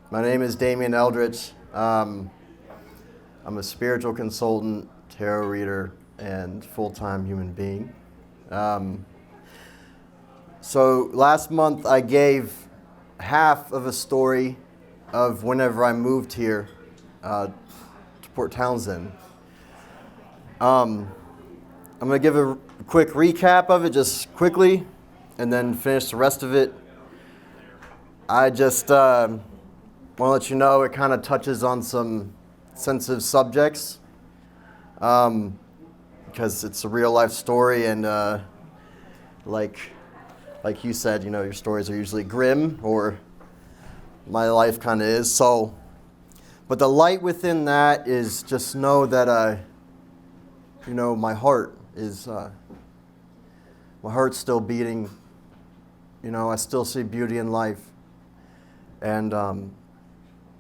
My name is Damian Eldritch. I'm a spiritual consultant, tarot reader, and full-time human being. So last month I gave half of a story of whenever I moved here to Port Townsend. I'm going to give a quick recap of it just quickly and then finish the rest of it. I just want to let you know it kind of touches on some sensitive subjects because it's a real life story, and like you said, you know, your stories are usually grim, or my life kind of is. So, but the light within that is just know that you know, my heart is my heart's still beating. You know, I still see beauty in life, and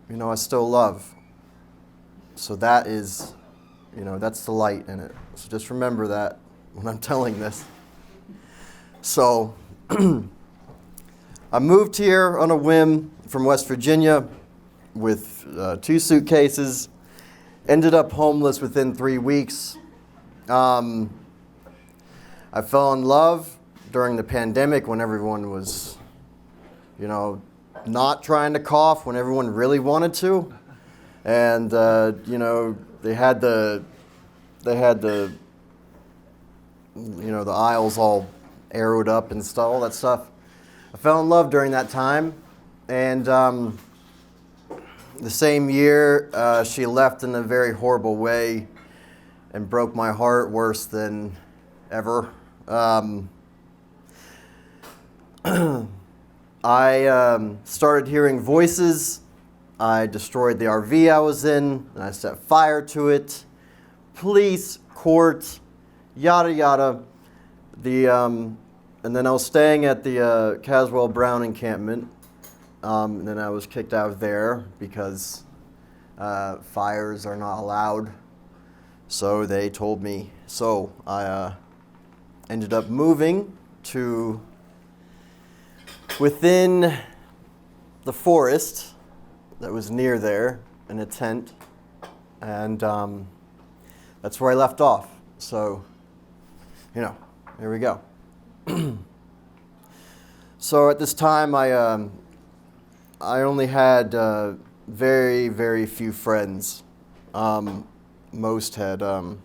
you know, I still love. So that is, you know, that's the light in it. So just remember that when I'm telling this. So I moved here on a whim from West Virginia with 2 suitcases. Ended up homeless within 3 weeks. I fell in love during the pandemic when everyone was, you know, not trying to cough, when everyone really wanted to. And, you know, they had the, you know, the aisles all arrowed up and stuff, all that stuff. I fell in love during that time. And the same year, she left in a very horrible way and broke my heart worse than ever. I started hearing voices. I destroyed the RV I was in, and I set fire to it. Police, court, yada yada. And then I was staying at the Caswell Brown encampment. And then I was kicked out of there because fires are not allowed. So they told me. So I ended up moving to within the forest that was near there in a tent, and that's where I left off. So, you know, here we go. So at this time, I only had very, very few friends. Most had kind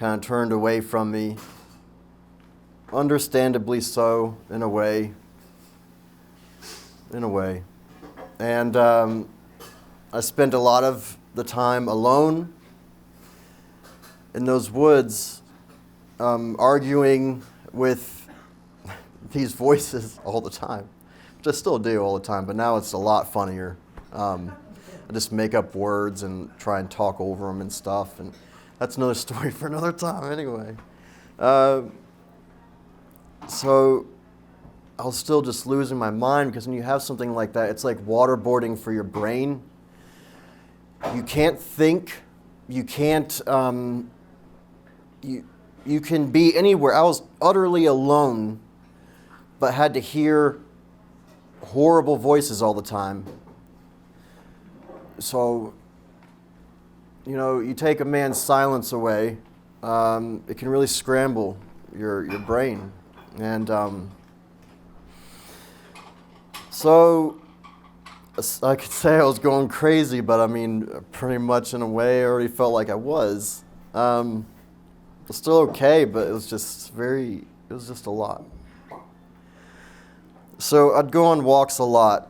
of turned away from me, understandably so, in a way. And I spent a lot of the time alone in those woods, arguing with these voices all the time, which I still do all the time, but now it's a lot funnier. I just make up words and try and talk over them and stuff, and that's another story for another time anyway. So I was still just losing my mind, because when you have something like that, it's like waterboarding for your brain. You can't think. You can't, you can be anywhere. I was utterly alone, but had to hear horrible voices all the time. So, you know, you take a man's silence away, it can really scramble your brain. And so I could say I was going crazy, but I mean, pretty much in a way I already felt like I was. It was still okay, but it was just a lot. So I'd go on walks a lot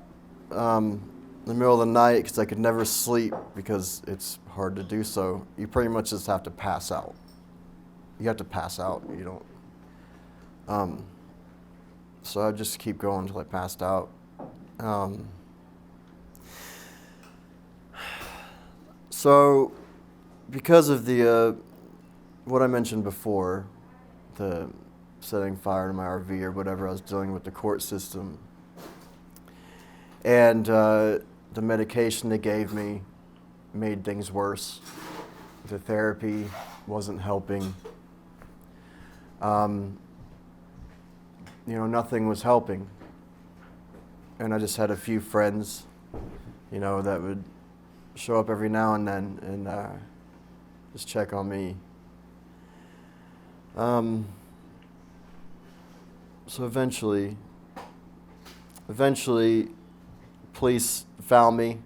in the middle of the night, because I could never sleep because it's hard to do so. You pretty much just have to pass out. You have to pass out. You don't. So I'd just keep going until I passed out. So because of the what I mentioned before, the setting fire to my RV or whatever, I was dealing with the court system, and the medication they gave me made things worse. The therapy wasn't helping. You know, nothing was helping. And I just had a few friends that would show up every now and then and just check on me. So eventually, police found me.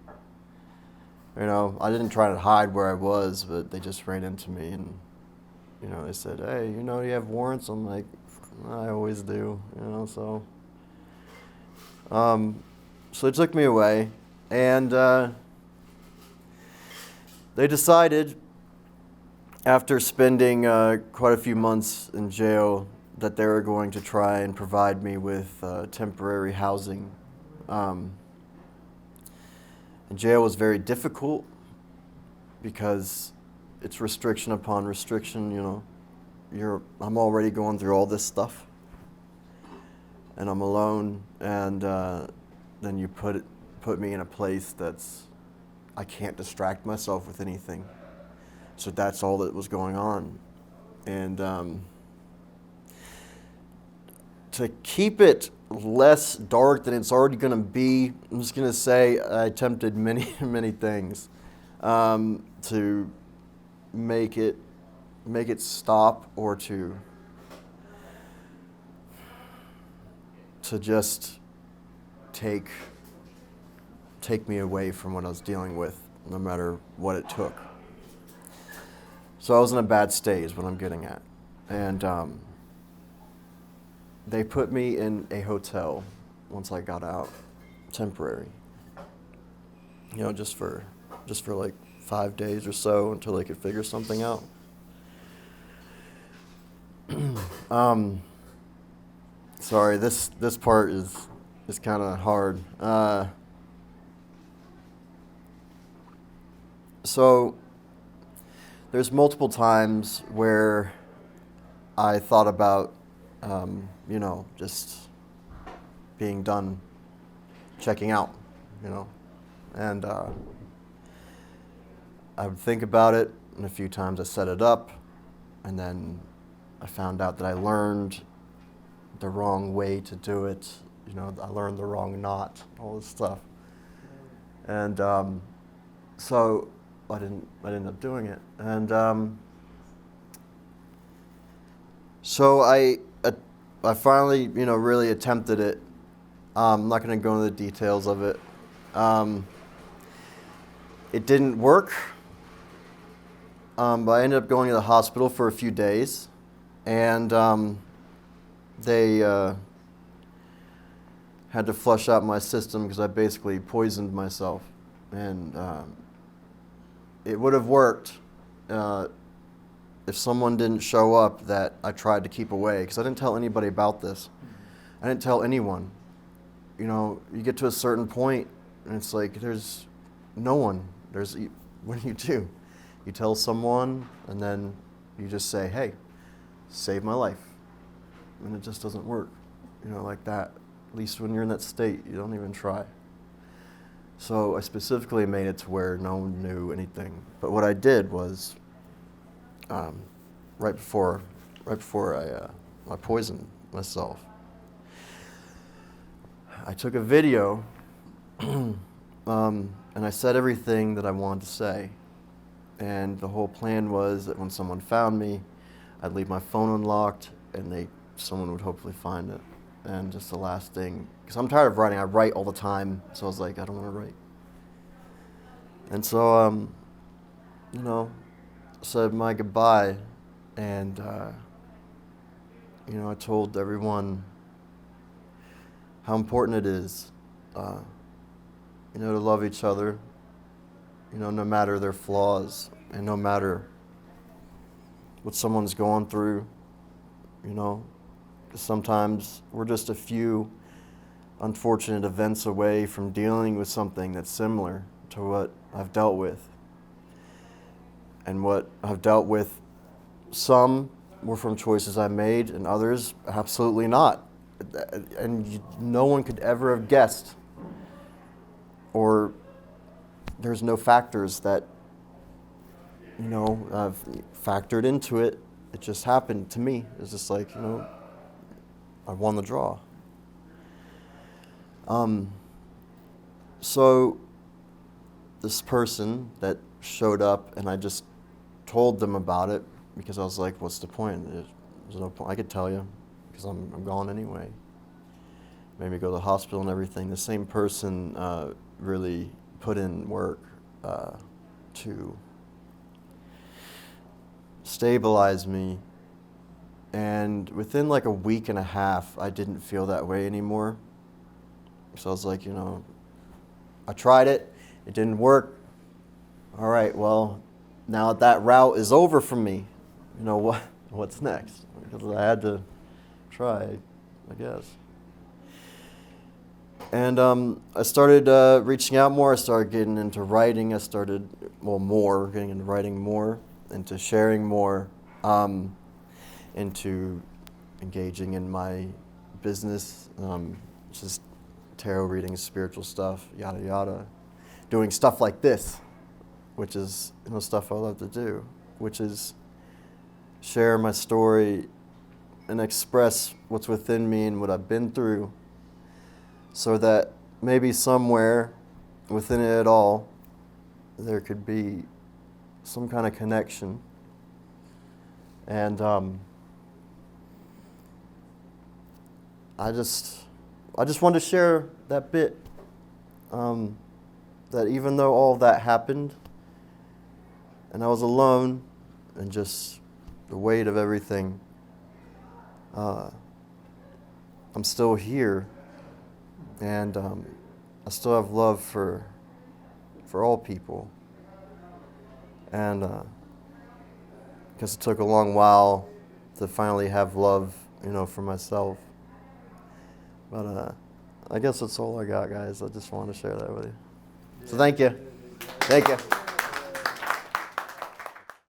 I didn't try to hide where I was, but they just ran into me and, they said, "Hey, you have warrants?" I'm like, "I always do," so. So they took me away, and they decided, after spending quite a few months in jail, that they were going to try and provide me with temporary housing. And jail was very difficult because it's restriction upon restriction. I'm already going through all this stuff, and I'm alone, and then you put me in a place I can't distract myself with anything. So that's all that was going on. And to keep it less dark than it's already going to be, I'm just going to say I attempted many, many things to make it stop, or to just take me away from what I was dealing with, no matter what it took. So I was in a bad state is what I'm getting at. And they put me in a hotel once I got out, temporary. Just for like 5 days or so until they could figure something out. Sorry, this part is kind of hard. So there's multiple times where I thought about, just being done, checking out, and I would think about it, and a few times I set it up, and then I found out that I learned the wrong way to do it. I learned the wrong knot, all this stuff, and so I didn't end up doing it, and so I finally, really attempted it. I'm not going to go into the details of it. It didn't work, but I ended up going to the hospital for a few days, and they had to flush out my system because I basically poisoned myself. And it would have worked if someone didn't show up that I tried to keep away, because I didn't tell anybody about this. I didn't tell anyone. You get to a certain point, and it's like there's no one. What do? You tell someone, and then you just say, "Hey, save my life," and it just doesn't work. Like that. At least when you're in that state, you don't even try. So I specifically made it to where no one knew anything. But what I did was, right before I poisoned myself, I took a video, and I said everything that I wanted to say. And the whole plan was that when someone found me, I'd leave my phone unlocked, and someone would hopefully find it. And just the last thing, because I'm tired of writing. I write all the time, so I was like, I don't want to write. And so, said my goodbye, and I told everyone how important it is, to love each other, no matter their flaws, and no matter what someone's going through, 'cause sometimes we're just a few unfortunate events away from dealing with something that's similar to what I've dealt with. And what I've dealt with, some were from choices I made, and others absolutely not. And no one could ever have guessed, or there's no factors that, I've factored into it. It just happened to me. It's just like, I won the draw. So this person that showed up, and I just told them about it because I was like, what's the point? There's no point. I could tell you because I'm gone anyway. Maybe go to the hospital and everything. The same person really put in work to stabilize me. And within like a week and a half, I didn't feel that way anymore. So I was like, I tried it. It didn't work. All right, well, now that route is over for me. What's next? Because I had to try, I guess. And I started reaching out more. I started getting into writing. I started, getting into writing more, into sharing more, into engaging in my business, just tarot readings, spiritual stuff, yada yada. Doing stuff like this, which is stuff I love to do, which is share my story and express what's within me and what I've been through, so that maybe somewhere within it all there could be some kind of connection. And I just wanted to share that bit, that even though all that happened and I was alone and just the weight of everything, I'm still here, and I still have love for all people. And because it took a long while to finally have love, for myself. But I guess that's all I got, guys. I just want to share that with you. So thank you. Thank you.